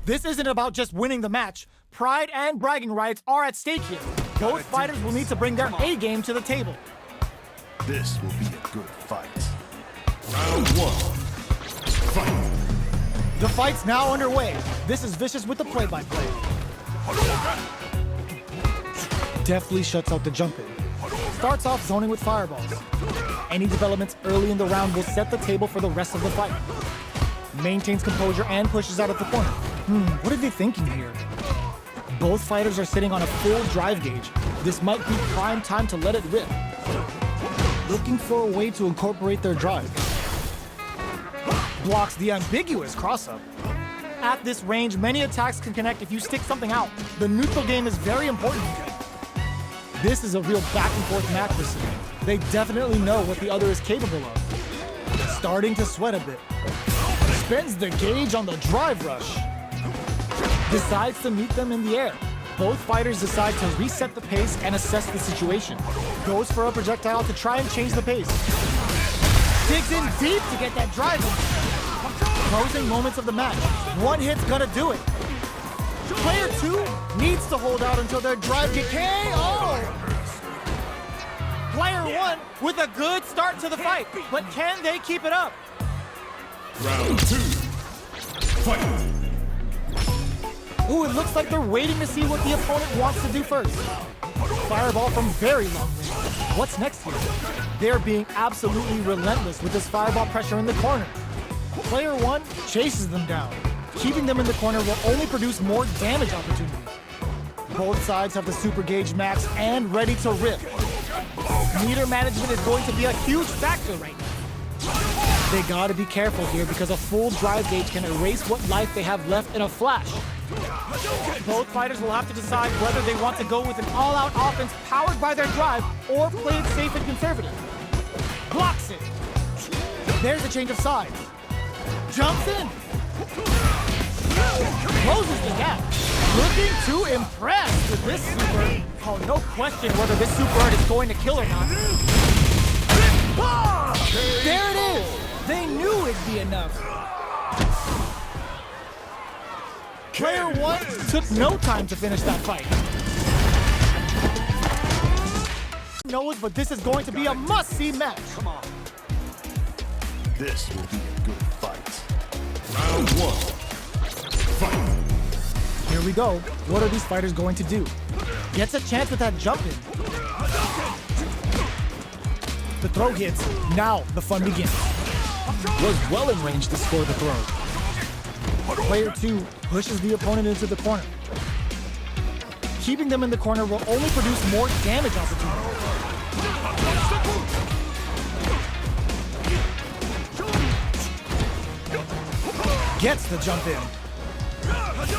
This isn't about just winning the match. Pride and bragging rights are at stake here. Both fighters will need to bring their A game to the table. This will be a good fight. Round 1. Fight. The fight's now underway. This is Vicious with the play-by-play. Deftly shuts out the jump-in. Starts off zoning with fireballs. Any developments early in the round will set the table for the rest of the fight. Maintains composure and pushes out of the corner. What are they thinking here? Both fighters are sitting on a full drive gauge. This might be prime time to let it rip. Looking for a way to incorporate their drive. Blocks the ambiguous cross-up. At this range, many attacks can connect if you stick something out. The neutral game is very important here. This is a real back-and-forth match this year. They definitely know what the other is capable of. Starting to sweat a bit. Spends the gauge on the drive rush. Decides to meet them in the air. Both fighters decide to reset the pace and assess the situation. Goes for a projectile to try and change the pace. Digs in deep to get that drive in. Closing moments of the match. One hit's gonna do it. Player 2 needs to hold out until their drive get KO. Player 1 with a good start to the fight, but can they keep it up? Round 2. Fight. Ooh, it looks like they're waiting to see what the opponent wants to do first. Fireball from very long range. What's next here? They're being absolutely relentless with this fireball pressure in the corner. Player 1 chases them down. Keeping them in the corner will only produce more damage opportunities. Both sides have the super gauge max and ready to rip. Meter management is going to be a huge factor right now. They gotta be careful here because a full drive gauge can erase what life they have left in a flash. Both fighters will have to decide whether they want to go with an all-out offense powered by their drive or play it safe and conservative. Blocks it. There's a change of sides. Jumps in. Closes the gap. Looking to impress with this super. Oh, no question whether this super art is going to kill or not. There it is. They knew it'd be enough. Player 1 took no time to finish that fight. Knows, but this is going to be a must-see match. Come on. This will be a good fight. Round 1. Fight. Here we go. What are these fighters going to do? Gets a chance with that jump in. The throw hits. Now the fun begins. Was well in range to score the throw. Player 2 pushes the opponent into the corner. Keeping them in the corner will only produce more damage opportunities. Gets the jump in.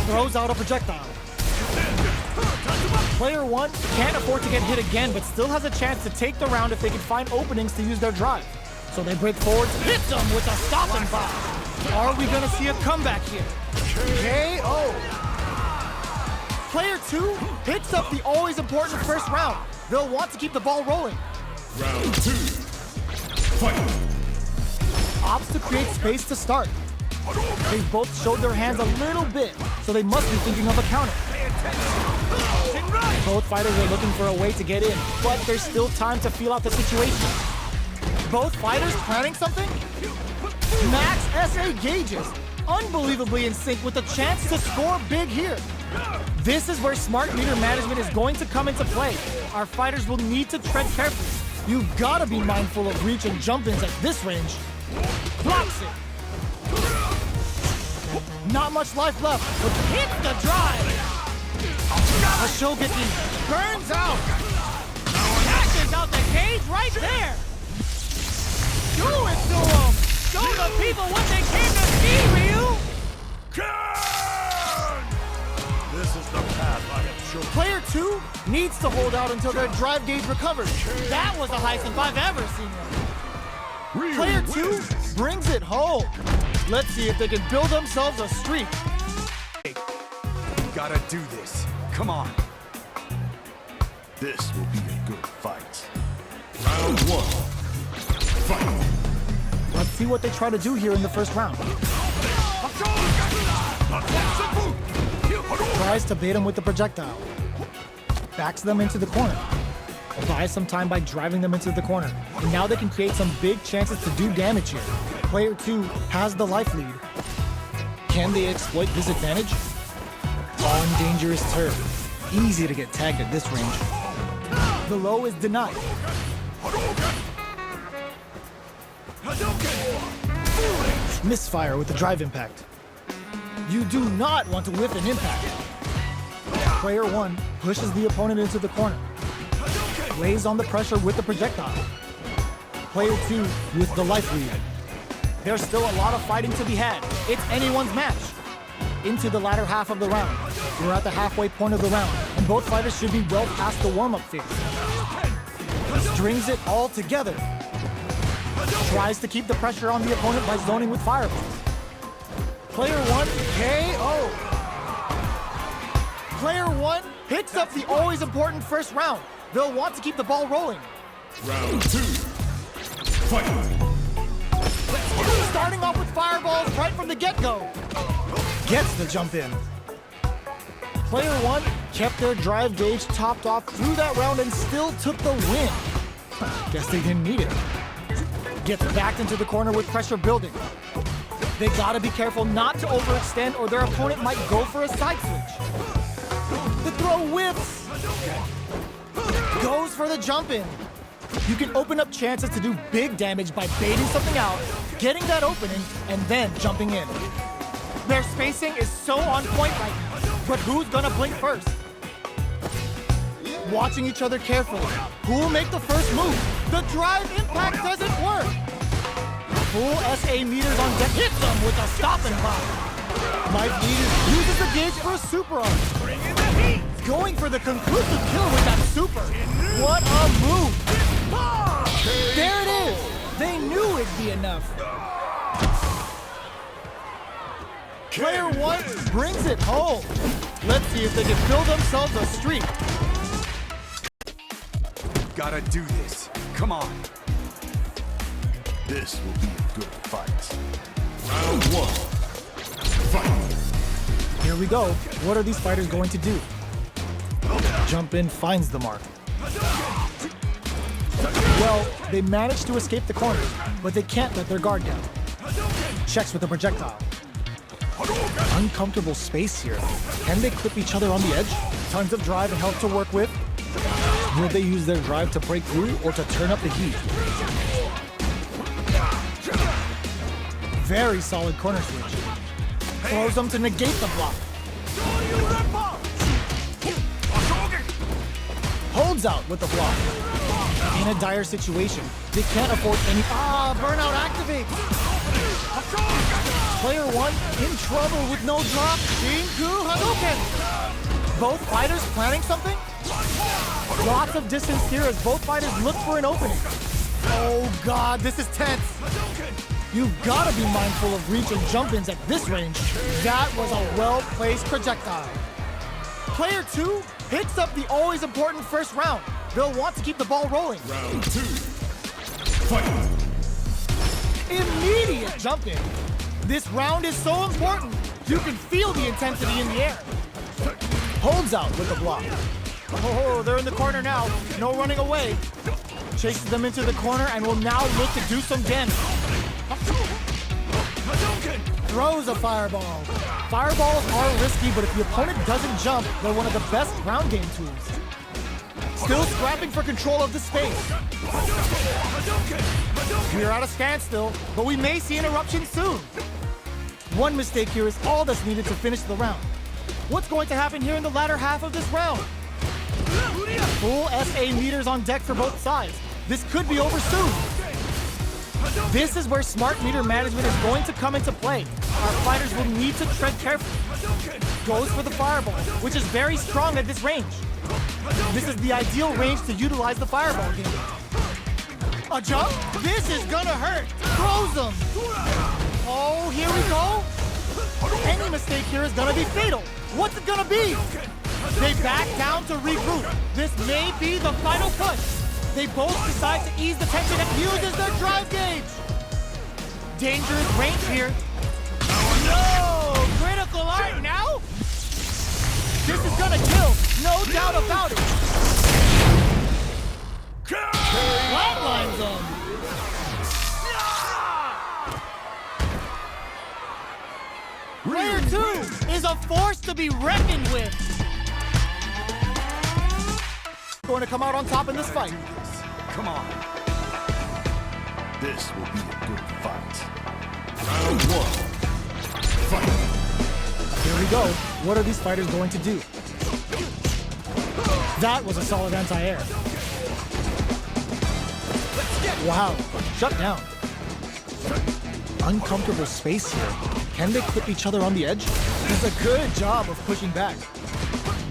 Throws out a projectile. Player 1 can't afford to get hit again, but still has a chance to take the round if they can find openings to use their drive. So they break forward, hits them with a stopping bomb. Are we gonna see a comeback here? KO. Player 2 picks up the always important first round. They'll want to keep the ball rolling. Round 2. Fight. Opts to create space to start. They've both showed their hands a little bit, so they must be thinking of a counter. Both fighters are looking for a way to get in, but there's still time to feel out the situation. Both fighters planning something? Max SA gauges, unbelievably in sync with a chance to score big here. This is where smart meter management is going to come into play. Our fighters will need to tread carefully. You've gotta be mindful of reach and jump-ins at this range. Blocks it. Not much life left, but hits the drive. Ashogati burns out. Catches out the cage right there. Do it to him. Show the people what they came to see, Ryu. This is the path I have chosen. Player 2 needs to hold out until their drive gauge recovers. That was the highest if I've ever seen one. Player 2 brings it home. Let's see if they can build themselves a streak. Gotta do this. Come on. This will be a good fight. Round 1. Fight. Let's see what they try to do here in the first round. tries to bait him with the projectile. Backs them into the corner. Buys some time by driving them into the corner. And now they can create some big chances to do damage here. Player 2 has the life lead. Can they exploit this advantage? On dangerous turf. Easy to get tagged at this range. The low is denied. Misfire with the drive impact. You do not want to whiff an impact. Player 1 pushes the opponent into the corner. Lays on the pressure with the projectile. Player 2 with the life lead. There's still a lot of fighting to be had. It's anyone's match. Into the latter half of the round. We're at the halfway point of the round, and both fighters should be well past the warm-up phase. Strings it all together. Tries to keep the pressure on the opponent by zoning with fireballs. Player 1 KO. Player 1 picks up the always important first round. They'll want to keep the ball rolling. Round 2. Fight! Starting off with fireballs right from the get-go. Gets the jump in. Player 1 kept their drive gauge topped off through that round and still took the win. Guess they didn't need it. Gets backed into the corner with pressure building. They gotta be careful not to overextend or their opponent might go for a side switch. The throw whiffs. Goes for the jump in. You can open up chances to do big damage by baiting something out, getting that opening, and then jumping in. Their spacing is so on point right now, but who's gonna blink first? Watching each other carefully. Who'll make the first move? The drive impact doesn't work. Full SA meters on deck hits them with a stop and pop. Life leader uses the gauge for a super arm. Going for the conclusive kill with that super. What a move! There it is! They knew it'd be enough. Player 1 brings it home. Let's see if they can fill themselves a streak. Gotta do this. Come on. This will be a good fight. Round 1. Fight! Here we go. What are these fighters going to do? Jump in finds the mark. Well, they managed to escape the corner, but they can't let their guard down. Checks with the projectile. Uncomfortable space here. Can they clip each other on the edge? Tons of drive and help to work with. Will they use their drive to break through or to turn up the heat? Very solid corner switch. Throws them to negate the block. Holds out with the block. In a dire situation, they can't afford any... burnout activates! Player 1 in trouble with no drop. Shinku Hadouken! Both fighters planning something? Lots of distance here as both fighters look for an opening. Oh god, this is tense. You've got to be mindful of reach and jump-ins at this range. That was a well-placed projectile. Player 2 picks up the always important first round. They'll want to keep the ball rolling. Round 2. Fight! Immediate jump-in. This round is so important. You can feel the intensity in the air. Holds out with the block. Oh, they're in the corner now. No running away. Chases them into the corner and will now look to do some damage. Throws a fireball. Fireballs are risky, but if the opponent doesn't jump, they're one of the best ground game tools. Still scrapping for control of the space. We're at a standstill, but we may see an eruption soon. One mistake here is all that's needed to finish the round. What's going to happen here in the latter half of this round? Full SA meters on deck for both sides. This could be over soon. This is where smart meter management is going to come into play. Our fighters will need to tread carefully. Goes for the fireball, which is very strong at this range. This is the ideal range to utilize the fireball game. A jump? This is gonna hurt. Throws them. Oh, here we go. Any mistake here is gonna be fatal. What's it gonna be? They back down to regroup. This may be the final push. They both decide to ease the tension and uses their drive gauge. Dangerous range here. No! Critical art now? No doubt about it. Flatline zone. Player 2 is a force to be reckoned with. Going to come out on top in this fight. Come on. This will be a good fight. Round 1. Fight. Here we go. What are these fighters going to do? That was a solid anti-air. Wow, shut down. Uncomfortable space here. Can they clip each other on the edge? Does a good job of pushing back.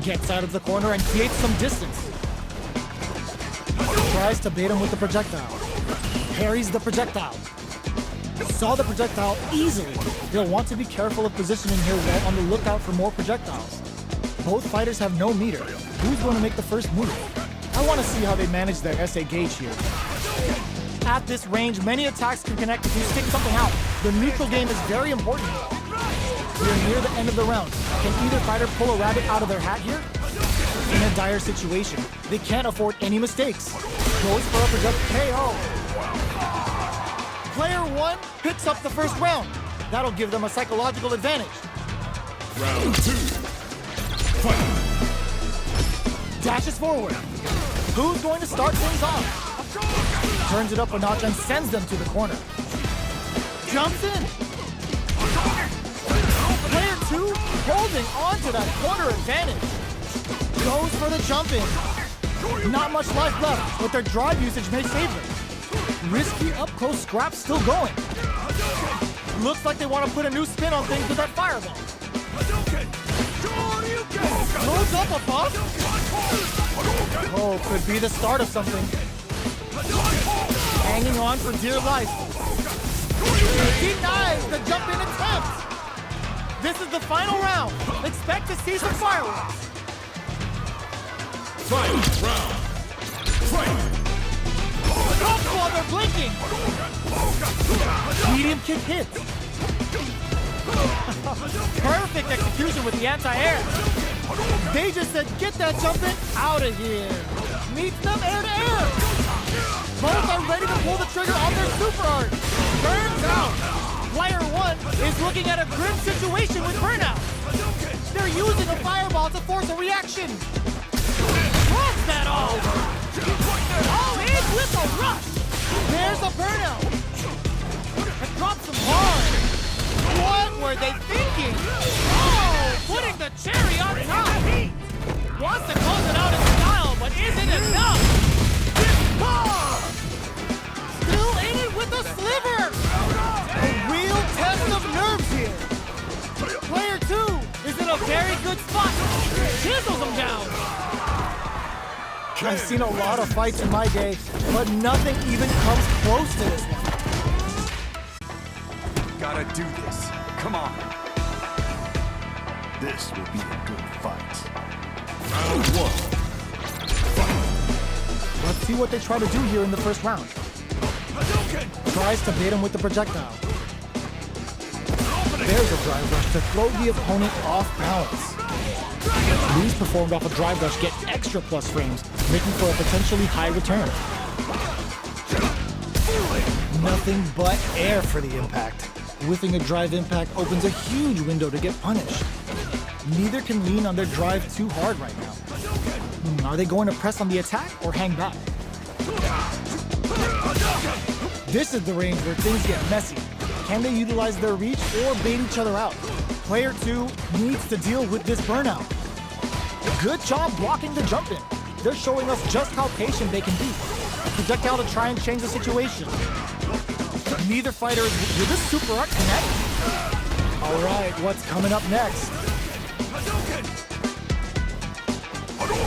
Gets out of the corner and creates some distance. Tries to bait him with the projectile. Parries the projectile. Saw the projectile easily. They'll want to be careful of positioning here while on the lookout for more projectiles. Both fighters have no meter. Who's going to make the first move? I want to see how they manage their SA gauge here. At this range, many attacks can connect if you stick something out. The neutral game is very important. We're near the end of the round. Can either fighter pull a rabbit out of their hat here? In a dire situation, they can't afford any mistakes. Goes for a projectile KO. Player 1 picks up the first round. That'll give them a psychological advantage. Round 2. Fight. Dashes forward. Who's going to start things off? Turns it up a notch and sends them to the corner. Jumps in. Player 2 holding on to that corner advantage. Goes for the jump in. Not much life left, but their drive usage may save them. Risky up-close scrap still going. Looks like they want to put a new spin on things with that fireball. Loads up a buff. Oh, could be the start of something. Hanging on for dear life. Denies the jump-in attempt. This is the final round. Expect to see some fireworks. Fight round. Fight. Up while they're blinking. Medium kick hits. Perfect execution with the anti-air. They just said, get that jumping out of here. Meets them air to air. Both are ready to pull the trigger on their super art. Burns out. Player 1 is looking at a grim situation with burnout. They're using a fireball to force a reaction. Cross that all. All in with a rush. There's a burnout. And drops them hard. What were they thinking? Oh, putting the cherry on top. Wants to close it out in style, but isn't enough. Still in it with a sliver. A real test of nerves here. Player 2 is in a very good spot. Chisels him down. I've seen a lot of fights in my day, but nothing even comes close to this one. Gotta do this. Come on. This will be a good fight. Round 1. Fight. Let's see what they try to do here in the first round. Tries to bait him with the projectile. There's a drive rush to throw the opponent off balance. These performed off a drive rush get extra plus frames, making for a potentially high return. Nothing but air for the impact. Whiffing a drive impact opens a huge window to get punished. Neither can lean on their drive too hard right now. Are they going to press on the attack or hang back? This is the range where things get messy. Can they utilize their reach or bait each other out? Player 2 needs to deal with this burnout. Good job blocking the jump in. They're showing us just how patient they can be. Projectile to try and change the situation. Neither fighter is with this super art connect. All right, what's coming up next?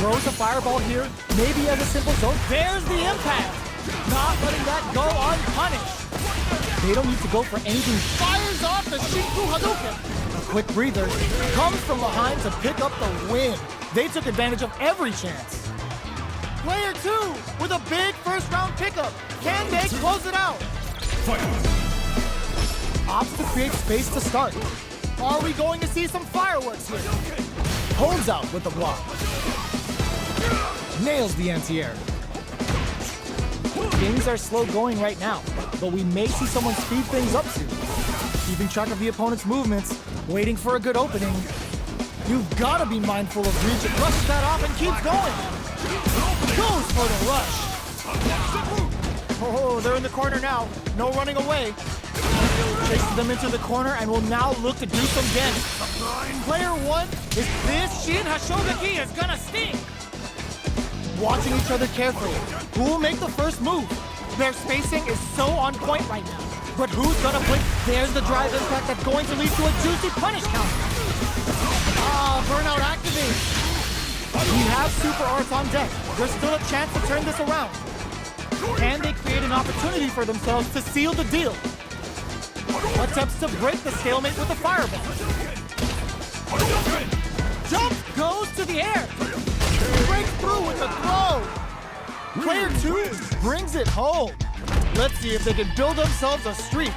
Throws a fireball here, maybe as a simple zone. There's the impact. Not letting that go unpunished. They don't need to go for anything. Fires off the Shinku Hadouken. A quick breather. Comes from behind to pick up the win. They took advantage of every chance. Player 2 with a big first round pickup. Can they close it out? Fight. Opts to create space to start. Are we going to see some fireworks here? Holds out with the block. nails the anti-air. Things are slow going right now, but we may see someone speed things up soon. Keeping track of the opponent's movements, waiting for a good opening. You've got to be mindful of reach. It brushes that off and keeps going. Goes for the rush. Oh, they're in the corner now. No running away. Chases them into the corner and will now look to do some damage. Player one is this Shin Hashogaki is gonna sting. Watching each other carefully. Who will make the first move? Their spacing is so on point right now. But who's gonna blink? There's the drive impact that's going to lead to a juicy punish counter. Burnout activates. We have super arts on deck. There's still a chance to turn this around. Can they create an opportunity for themselves to seal the deal? Attempts to break the stalemate with the fireball. Jump goes to the air. Breaks through with the throw. Player two brings it home. Let's see if they can build themselves a streak.